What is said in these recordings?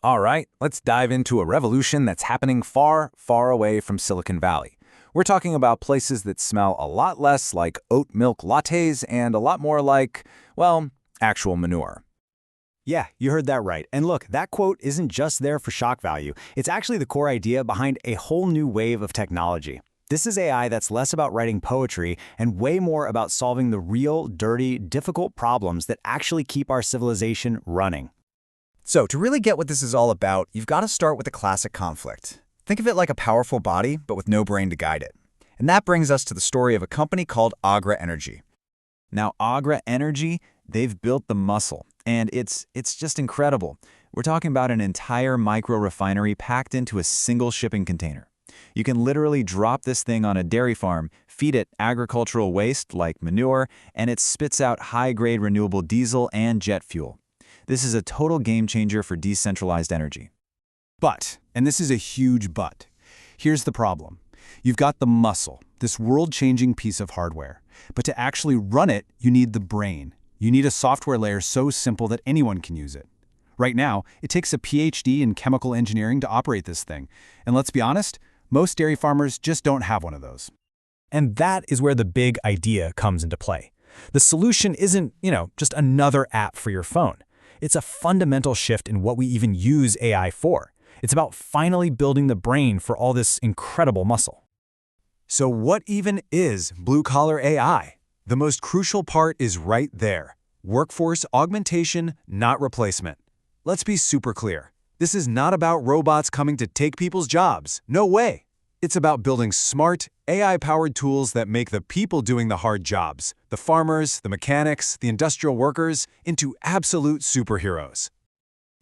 All right, let's dive into a revolution that's happening far, far away from Silicon Valley. We're talking about places that smell a lot less like oat milk lattes and a lot more like, well, actual manure. Yeah, you heard that right. And look, that quote isn't just there for shock value. It's actually the core idea behind a whole new wave of technology. This is AI that's less about writing poetry and way more about solving the real, dirty, difficult problems that actually keep our civilization running. So, to really get what this is all about, you've got to start with a classic conflict. Think of it like a powerful body, but with no brain to guide it. And that brings us to the story of a company called Agra Energy. Now, Agra Energy, they've built the muscle, and it's just incredible. We're talking about an entire micro-refinery packed into a single shipping container. You can literally drop this thing on a dairy farm, feed it agricultural waste like manure, and it spits out high-grade renewable diesel and jet fuel. This is a total game changer for decentralized energy. But, and this is a huge but, here's the problem. You've got the muscle, this world-changing piece of hardware. But to actually run it, you need the brain. You need a software layer so simple that anyone can use it. Right now, it takes a PhD in chemical engineering to operate this thing. And let's be honest, most dairy farmers just don't have one of those. And that is where the big idea comes into play. The solution isn't, just another app for your phone. It's a fundamental shift in what we even use AI for. It's about finally building the brain for all this incredible muscle. So what even is blue-collar AI? The most crucial part is right there. Workforce augmentation, not replacement. Let's be super clear. This is not about robots coming to take people's jobs. No way. It's about building smart, AI-powered tools that make the people doing the hard jobs, the farmers, the mechanics, the industrial workers, into absolute superheroes.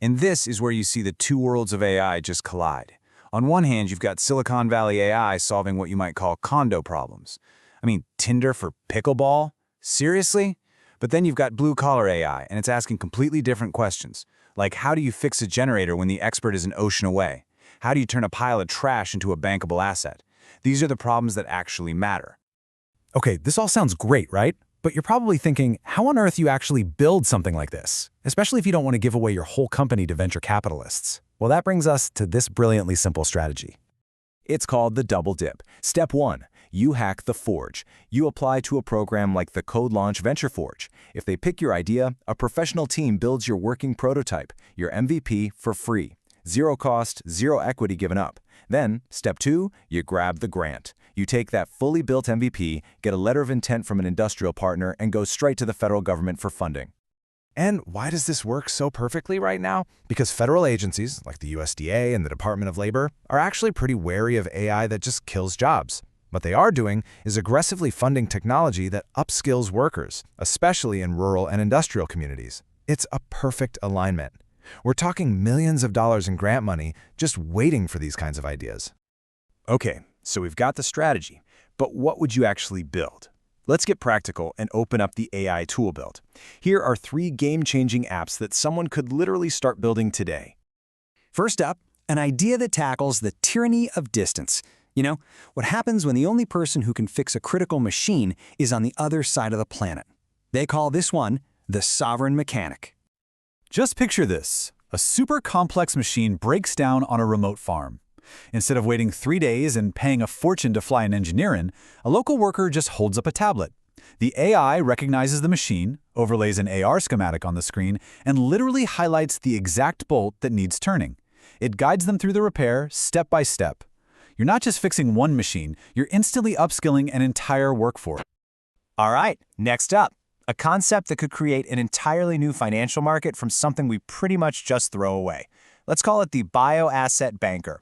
And this is where you see the two worlds of AI just collide. On one hand, you've got Silicon Valley AI solving what you might call condo problems. I mean, Tinder for pickleball? Seriously? But then you've got blue-collar AI, and it's asking completely different questions. Like, how do you fix a generator when the expert is an ocean away? How do you turn a pile of trash into a bankable asset? These are the problems that actually matter. Okay, this all sounds great, right? But you're probably thinking, how on earth you actually build something like this? Especially if you don't want to give away your whole company to venture capitalists. Well, that brings us to this brilliantly simple strategy. It's called the double dip. Step 1. You hack the forge. You apply to a program like the Code Launch Venture Forge. If they pick your idea, a professional team builds your working prototype, your MVP, for free. Zero cost, zero equity given up. Then, step 2, you grab the grant. You take that fully built MVP, get a letter of intent from an industrial partner, and go straight to the federal government for funding. And why does this work so perfectly right now? Because federal agencies, like the USDA and the Department of Labor, are actually pretty wary of AI that just kills jobs. What they are doing is aggressively funding technology that upskills workers, especially in rural and industrial communities. It's a perfect alignment. We're talking millions of dollars in grant money just waiting for these kinds of ideas. Okay, so we've got the strategy, but what would you actually build? Let's get practical and open up the AI tool belt. Here are 3 game-changing apps that someone could literally start building today. First up, an idea that tackles the tyranny of distance. What happens when the only person who can fix a critical machine is on the other side of the planet. They call this one the sovereign mechanic. Just picture this. A super complex machine breaks down on a remote farm. Instead of waiting 3 days and paying a fortune to fly an engineer in, a local worker just holds up a tablet. The AI recognizes the machine, overlays an AR schematic on the screen, and literally highlights the exact bolt that needs turning. It guides them through the repair step by step. You're not just fixing one machine, you're instantly upskilling an entire workforce. All right, next up. A concept that could create an entirely new financial market from something we pretty much just throw away. Let's call it the bioasset banker.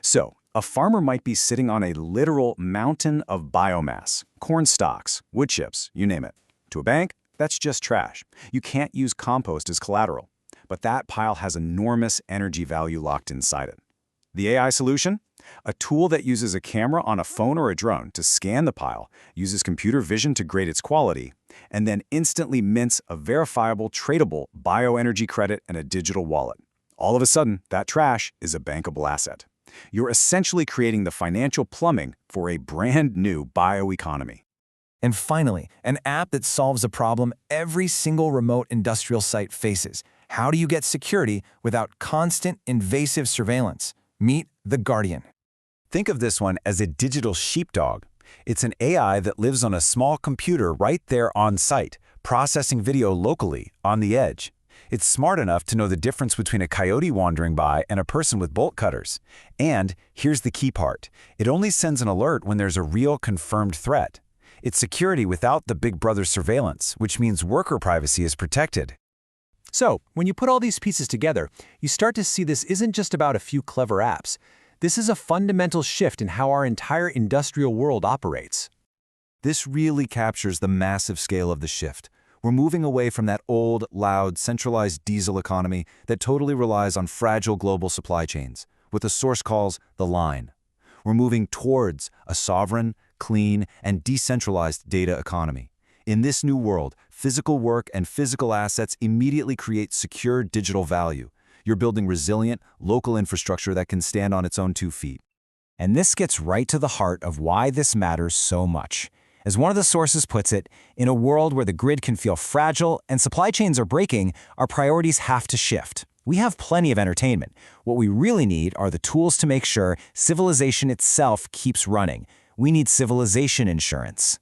So, a farmer might be sitting on a literal mountain of biomass, corn stalks, wood chips, you name it. To a bank, that's just trash. You can't use compost as collateral. But that pile has enormous energy value locked inside it. The AI solution? A tool that uses a camera on a phone or a drone to scan the pile, uses computer vision to grade its quality, and then instantly mints a verifiable, tradable bioenergy credit and a digital wallet. All of a sudden, that trash is a bankable asset. You're essentially creating the financial plumbing for a brand new bioeconomy. And finally, an app that solves a problem every single remote industrial site faces: How do you get security without constant, invasive surveillance? Meet the Guardian. Think of this one as a digital sheepdog. It's an AI that lives on a small computer right there on site, processing video locally, on the edge. It's smart enough to know the difference between a coyote wandering by and a person with bolt cutters. And here's the key part. It only sends an alert when there's a real confirmed threat. It's security without the Big Brother surveillance, which means worker privacy is protected. So, when you put all these pieces together, you start to see this isn't just about a few clever apps. This is a fundamental shift in how our entire industrial world operates. This really captures the massive scale of the shift. We're moving away from that old, loud, centralized diesel economy that totally relies on fragile global supply chains, what the source calls the line. We're moving towards a sovereign, clean, and decentralized data economy. In this new world, physical work and physical assets immediately create secure digital value. You're building resilient, local infrastructure that can stand on its own 2 feet. And this gets right to the heart of why this matters so much. As one of the sources puts it, in a world where the grid can feel fragile and supply chains are breaking, our priorities have to shift. We have plenty of entertainment. What we really need are the tools to make sure civilization itself keeps running. We need civilization insurance.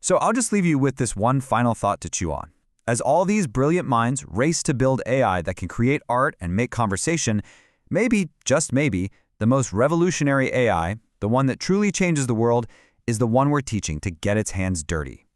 So I'll just leave you with this one final thought to chew on. As all these brilliant minds race to build AI that can create art and make conversation, maybe, just maybe, the most revolutionary AI, the one that truly changes the world, is the one we're teaching to get its hands dirty.